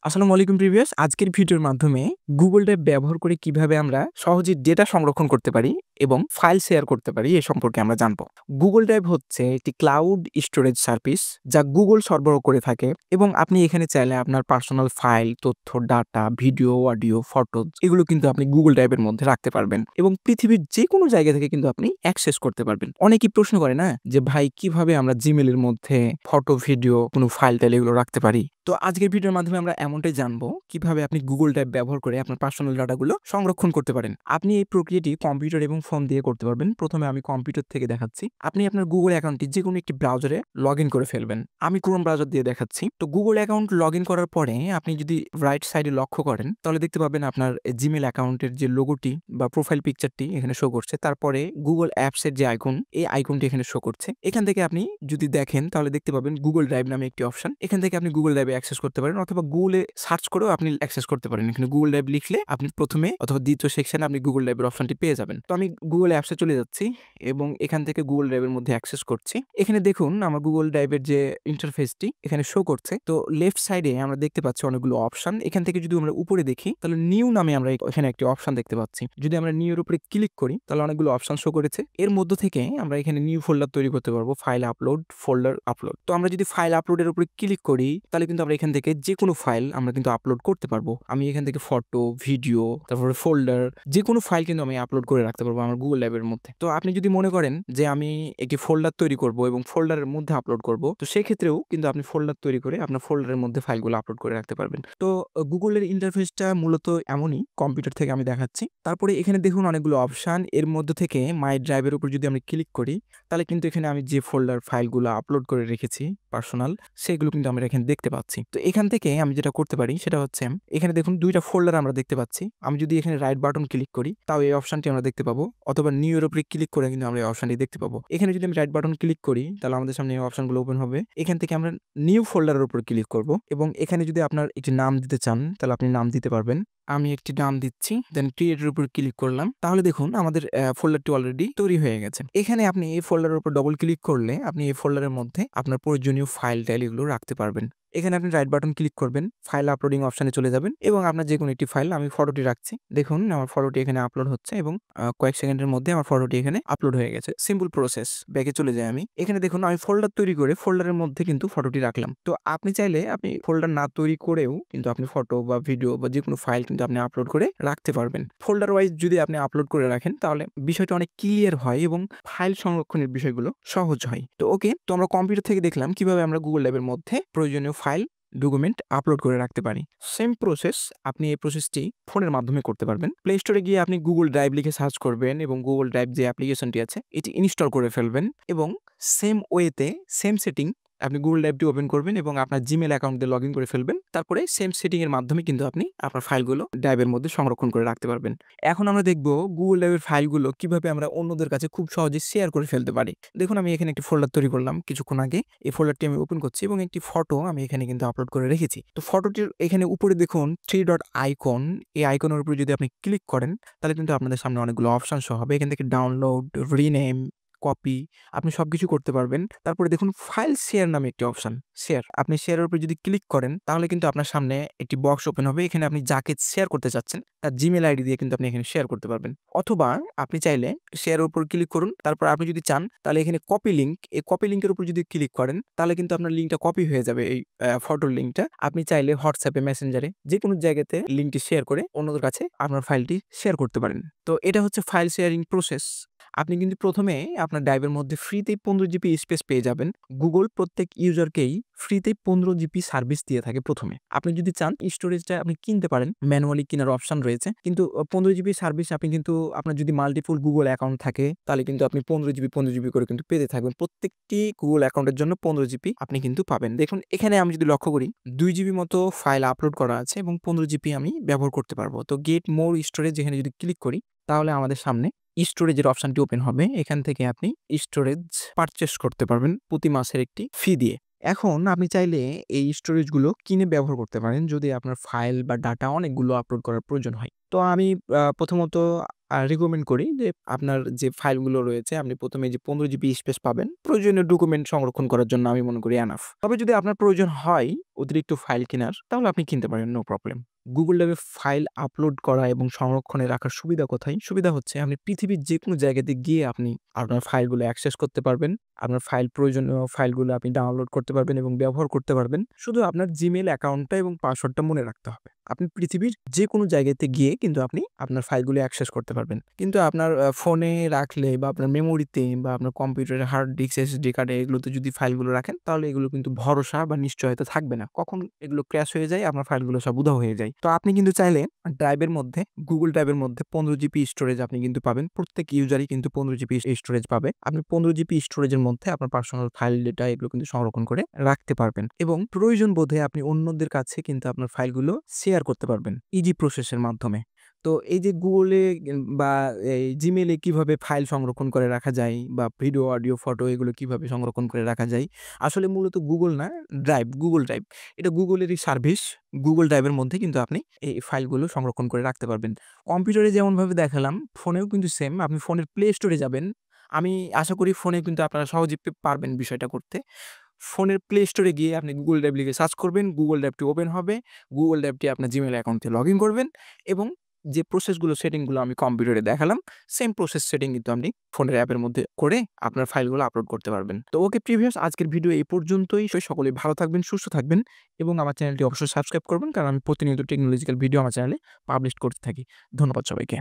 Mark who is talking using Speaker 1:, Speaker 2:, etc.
Speaker 1: আসসালামু আলাইকুম প্রিভিয়াস। আজকের ভিডিওর মাধ্যমে Google Drive ব্যবহার করে কিভাবে আমরা সহজে ডেটা সংরক্ষণ করতে পারি এবং ফাইল শেয়ার করতে পারি এ সম্পর্কে আমরা জানব। Google Drive হচ্ছে একটি ক্লাউড স্টোরেজ সার্ভিস যা Google সরবরাহ করে থাকে এবং আপনি এখানে চাইলে আপনার পার্সোনাল ফাইল, তথ্য, ডাটা, ভিডিও, অডিও, ফটোজ এগুলো কিন্তু আপনি Google Drive এর মধ্যে রাখতে পারবেন এবং পৃথিবীর যেকোনো জায়গা থেকে কিন্তু আপনি অ্যাক্সেস করতে পারবেন। অনেকেই প্রশ্ন করে না যে ভাই কিভাবে আমরা Gmail এর মধ্যে ফটো, ভিডিও, কোনো ফাইল-টাইল এগুলো রাখতে পারি? তো আজকের ভিডিওর মাধ্যমে আমরা এমনটাই জানবো কিভাবে আপনি Google Drive ব্যবহার করে আপনার পার্সোনাল ডাটাগুলো সংরক্ষণ করতে পারেন। আপনি এই প্রক্রিয়াটি কম্পিউটার এবং ফোন দিয়ে করতে পারবেন। প্রথমে আমি কম্পিউটার থেকে দেখাচ্ছি। আপনি আপনার Google অ্যাকাউন্টটি যেকোনো একটি ব্রাউজারে লগইন করে ফেলবেন। আমি Chrome ব্রাউজার দিয়ে দেখাচ্ছি। তো Google অ্যাকাউন্ট লগইন করার পরে আপনি যদি রাইট সাইডে লক্ষ্য করেন তাহলে দেখতে পাবেন আপনার Gmail অ্যাকাউন্টের যে লোগোটি বা প্রোফাইল পিকচারটি এখানে শো করছে। তারপরে Google অ্যাপস এর যে আইকন, এই আইকনটি এখানে শো করছে। এখান থেকে আপনি যদি দেখেন তাহলে দেখতে পাবেন Google Drive নামে একটি অপশন। এখান থেকে আপনি Google Drive অ্যাক্সেস করতে পারেন অথবা Google এ সার্চ করেও আপনি অ্যাক্সেস করতে পারেন। এখানে Google Drive লিখলে আপনি ১ম এ অথবা ২য় সেকশনে আপনি Google Drive এর অপশনটি পেয়ে যাবেন। তো আমি Google অ্যাপস এ চলে যাচ্ছি এবং এখান থেকে Google Drive এর মধ্যে অ্যাক্সেস করছি। এখানে দেখুন আমার Google Drive এর যে ইন্টারফেসটি এখানে শো করছে। তো লেফট সাইডে আমরা দেখতে পাচ্ছি অনেকগুলো অপশন। এখান থেকে যদি আমরা উপরে দেখি তাহলে নিউ নামে আমরা এখানে একটি অপশন দেখতে পাচ্ছি। যদি আমরা নিউ এর উপরে ক্লিক করি তাহলে অনেকগুলো অপশন শো করেছে। এর মধ্য থেকে আমরা এখানে নিউ ফোল্ডার তৈরি করতে পারবো। File upload, folder upload. তো আমরা যদি ফাইল আপলোডের উপরে ক্লিক করি তাহলে কিন্তু আমরা এখান থেকে যেকোনো ফাইল আমরা কিন্তু আপলোড করতে পারবো। আমি এখান থেকে ফটো, ভিডিও, তারপরে ফোল্ডার যেকোনো ফাইল কিন্তু আমি আপলোড করে রাখতে পারবো আমার Google Drive এর মধ্যে। তো আপনি যদি মনে করেন যে আমি একটি ফোল্ডার তৈরি করব এবং ফোল্ডারের মধ্যে আপলোড করব, তো সেক্ষেত্রেও কিন্তু আপনি ফোল্ডার তৈরি করে আপনার ফোল্ডারের মধ্যে ফাইলগুলো আপলোড করে রাখতে পারবেন। তো Google এর ইন্টারফেসটা মূলত এমনই, কম্পিউটার থেকে আমি দেখাচ্ছি। তারপরে এখানে দেখুন অনেকগুলো অপশন। এর মধ্যে থেকে মাই ড্রাইভ এর উপর যদি আমি ক্লিক করি তাহলে কিন্তু এখানে আমি যে ফোল্ডার ফাইলগুলো আপলোড করে রেখেছি পার্সোনাল, সেগুলো কিন্তু আমরা এখানে দেখতে পাচ্ছি। তো এখান থেকে আমি যেটা করতে পারি সেটা হচ্ছে এখানে দেখুন ২ টা ফোল্ডার আমরা দেখতে পাচ্ছি। আমি যদি এখানে রাইট বাটন ক্লিক করি তাও এই অপশনটি আমরা দেখতে পাবো অথবা নিউ এর উপরে ক্লিক করে কিন্তু আমরা এই অপশনটি দেখতে পাবো। এখানে যদি আমি রাইট বাটন ক্লিক করি তাহলে আমাদের সামনে এই অপশনগুলো ওপেন হবে। এখান থেকে আমরা নিউ ফোল্ডারের উপর ক্লিক করব এবং এখানে যদি আপনার একটি নাম দিতে চান তাহলে আপনি নাম দিতে পারবেন। আমি একটি নাম দিচ্ছি, দেন ক্রিয়েট এর উপর ক্লিক করলাম। তাহলে দেখুন আমাদের ফোল্ডারটি অলরেডি তৈরি হয়ে গেছে। এখানে আপনি এই ফোল্ডারের উপর ডবল ক্লিক করলে আপনি এই ফোল্ডারের মধ্যে আপনার প্রয়োজনীয় ফাইল-টাইল এগুলো রাখতে পারবেন। এখানে আপনি রাইট বাটন ক্লিক করবেন, ফাইল আপলোডিং অপশনে চলে যাবেন এবং আপনার যেকোনো একটি ফাইল, আমি ফটোটি রাখছি। দেখুন আমার ফটোটি এখানে আপলোড হচ্ছে এবং কয়েক সেকেন্ডের মধ্যে আমার ফটোটি এখানে আপলোড হয়ে গেছে। Simple process. ব্যাকে চলে যাই আমি। এখানে দেখুন আমি ফোল্ডার তৈরি করে ফোল্ডারের মধ্যে কিন্তু ফটোটি রাখলাম। তো আপনি চাইলে আপনি ফোল্ডার না তৈরি করেও কিন্তু আপনি ফটো বা ভিডিও বা যেকোনো ফাইল কিন্তু আপনি আপলোড করে রাখতে পারবেন। ফোল্ডার ওয়াইজ যদি আপনি আপলোড করে রাখেন তাহলে বিষয়টা অনেক ক্লিয়ার হয় এবং ফাইল সংরক্ষণের বিষয়গুলো সহজ হয়। তো ওকে, তো আমরা কম্পিউটার থেকে দেখলাম কিভাবে আমরা Google Drive এর মধ্যে প্রয়োজনীয় ফাইল, ডকুমেন্ট আপলোড করে রাখতে পারি। সেম প্রসেস আপনি এই প্রসেসটি ফোনের মাধ্যমে করতে পারবেন। প্লে স্টোরে গিয়ে আপনি Google Drive লিখে সার্চ করবেন এবং Google Drive যে অ্যাপ্লিকেশনটি আছে এটি ইনস্টল করে ফেলবেন এবং সেম ওয়েতে সেম সেটিং আপনি Google Drive-টি ওপেন করবেন এবং আপনার Gmail অ্যাকাউন্ট দিয়ে লগইন করে ফেলবেন। তারপরে সেম সেটিং এর মাধ্যমে কিন্তু আপনি আপনার ফাইলগুলো ড্রাইভের মধ্যে সংরক্ষণ করে রাখতে পারবেন। এখন আমরা দেখব Google Drive এর ফাইলগুলো কিভাবে আমরা অন্যদের কাছে খুব সহজে শেয়ার করে ফেলতে পারি। দেখুন আমি এখানে একটি ফোল্ডার তৈরি করলাম কিছুক্ষণ আগে। এই ফোল্ডারটি আমি ওপেন করছি এবং একটি ফটো আমি এখানে কিন্তু আপলোড করে রেখেছি। তো ফটোটির এখানে উপরে দেখুন 3 ডট আইকন, এই আইকনের উপরে যদি আপনি ক্লিক করেন তাহলে কিন্তু আপনাদের সামনে অনেকগুলো অপশন শো হবে। এখান থেকে ডাউনলোড, রিনেম, কপি আপনি সবকিছু করতে পারবেন। তারপরে দেখুন ফাইল শেয়ার নামে একটি অপশন, শেয়ার। আপনি শেয়ারের উপরে যদি ক্লিক করেন তাহলে কিন্তু আপনার সামনে একটি বক্স ওপেন হবে। এখানে আপনি যাকে শেয়ার করতে চাচ্ছেন তার Gmail আইডি দিয়ে কিন্তু আপনি এখানে শেয়ার করতে পারবেন। অথবা আপনি চাইলে শেয়ারের উপর ক্লিক করুন। তারপর আপনি যদি চান তাহলে এখানে কপি লিঙ্ক, এই কপি লিঙ্কের উপর যদি ক্লিক করেন তাহলে কিন্তু আপনার লিঙ্কটা কপি হয়ে যাবে, এই ফটোর লিঙ্কটা। আপনি চাইলে WhatsApp এ, মেসেঞ্জারে যেকোনো জায়গাতে লিঙ্কটি শেয়ার করে অন্যদের কাছে আপনার ফাইলটি শেয়ার করতে পারেন। তো এটা হচ্ছে ফাইল শেয়ারিং প্রসেস। আপনি কিন্তু ১ম এ আপনার ড্রাইভের মধ্যে ফ্রিতেই ১৫ জিবি স্পেস পেয়ে যাবেন। Google প্রত্যেক ইউজারকেই ফ্রিতেই ১৫ জিবি সার্ভিস দিয়ে থাকে ১ম এ। আপনি যদি চান স্টোরেজটা আপনি কিনতে পারেন, ম্যানুয়ালি কেনার অপশন রয়েছে। কিন্তু ১৫ জিবি সার্ভিস আপনি কিন্তু আপনার যদি মাল্টিপল Google অ্যাকাউন্ট থাকে তাহলে কিন্তু আপনি ১৫ জিবি করে কিন্তু পেতে থাকবেন। প্রত্যেকটি Google অ্যাকাউন্টের জন্য ১৫ জিবি আপনি কিন্তু পাবেন। দেখুন এখানে আমি যদি লক্ষ্য করি ২ জিবি মতো ফাইল আপলোড করা আছে এবং ১৫ জিবি আমি ব্যবহার করতে পারবো। তো গেট মোর স্টোরেজ এখানে যদি ক্লিক করি তাহলে আমাদের সামনে স্টোরেজের অপশনটি ওপেন হবে। এখান থেকে আপনি স্টোরেজ পারচেজ করতে পারবেন প্রতি মাসের একটি ফি দিয়ে। এখন আপনি চাইলে এই স্টোরেজগুলো কিনে ব্যবহার করতে পারেন যদি আপনার ফাইল বা ডাটা অনেকগুলো আপলোড করার প্রয়োজন হয়। তো আমি প্রথমত রিকমেন্ড করি যে আপনার যে ফাইলগুলো রয়েছে আপনি ১ম এ যে ১৫ জিবি স্পেস পাবেন, প্রয়োজনীয় ডকুমেন্ট সংরক্ষণ করার জন্য আমি মনে করি এনাফ। তবে যদি আপনার প্রয়োজন হয় অতিরিক্ত ফাইল কেনার, তাহলে আপনি কিনতে পারেন, নো প্রবলেম। Google Drive এ ফাইল আপলোড করা এবং সংরক্ষণে রাখার সুবিধা কোথায়? সুবিধা হচ্ছে আপনি পৃথিবীর যেকোনো জায়গাতে গিয়ে আপনি আপনার ফাইলগুলো অ্যাক্সেস করতে পারবেন। আপনার প্রয়োজনীয় ফাইলগুলো আপনি ডাউনলোড করতে পারবেন এবং ব্যবহার করতে পারবেন। শুধু আপনার Gmail অ্যাকাউন্টটা এবং পাসওয়ার্ডটা মনে রাখতে হবে। আপনি পৃথিবীর যেকোনো জায়গাতে গিয়ে কিন্তু আপনি আপনার ফাইলগুলো অ্যাক্সেস করতে পারবেন। কিন্তু আপনার ফোনে রাখলে বা আপনার মেমোরিতে বা আপনার কম্পিউটারের হার্ড ডিস্ক, SSD কার্ডে এগুলোতে যদি ফাইলগুলো রাখেন, তাহলে এগুলো কিন্তু ভরসা বা নিশ্চয়তা থাকবে না। কখন এগুলো ক্র্যাশ হয়ে যায়, আপনার ফাইলগুলো সব উধাও হয়ে যায়। তো আপনি কিন্তু চাইলে ড্রাইভের মধ্যে Google Drive-এর মধ্যে 15 জিবি স্টোরেজ আপনি কিন্তু পাবেন। প্রত্যেক ইউজারই কিন্তু 15 জিবি স্টোরেজ পাবে। আপনি 15 জিবি স্টোরেজের মধ্যে আপনার পার্সোনাল ফাইল, ডেটা এগুলো কিন্তু সংরক্ষণ করে রাখতে পারবেন এবং প্রয়োজন বোধে আপনি অন্যদের কাছে কিন্তু আপনার ফাইলগুলো শেয়ার করতে পারবেন ইজি প্রসেসের মাধ্যমে। তো এই যে Google এ বা এই Gmail এ কিভাবে ফাইল সংরক্ষণ করে রাখা যায় বা ভিডিও, অডিও, ফটো এগুলো কিভাবে সংরক্ষণ করে রাখা যায়? আসলে মূলত Google না, Google Drive। এটা Google-এরই সার্ভিস। Google Drive-এর মধ্যে কিন্তু আপনি এই ফাইলগুলো সংরক্ষণ করে রাখতে পারবেন। কম্পিউটারে যেমনভাবে দেখালাম, ফোনেও কিন্তু সেম। আপনি ফোনের প্লে স্টোরে যাবেন। আমি আশা করি ফোনে কিন্তু আপনারা সহজেই পারবেন বিষয়টা করতে। ফোনের প্লে স্টোরে গিয়ে আপনি Google Drive লিখে সার্চ করবেন। Google Drive-টি ওপেন হবে। Google Drive-টি আপনার Gmail অ্যাকাউন্টে লগইন করবেন এবং যে প্রসেসগুলো, সেটিংগুলো আমি কম্পিউটারে দেখালাম, সেম প্রসেস সেটিং কিন্তু আপনি ফোনের অ্যাপের মধ্যে করে আপনার ফাইলগুলো আপলোড করতে পারবেন। তো ওকে প্রিভিয়াস আজকের ভিডিও এই পর্যন্তই। সকলেই ভালো থাকবেন, সুস্থ থাকবেন এবং আমার চ্যানেলটি অবশ্যই সাবস্ক্রাইব করবেন, কারণ আমি প্রতিনিয়ত টেকনোলজিক্যাল ভিডিও আমার চ্যানেলে পাবলিশ করতে থাকি। ধন্যবাদ সবাইকে।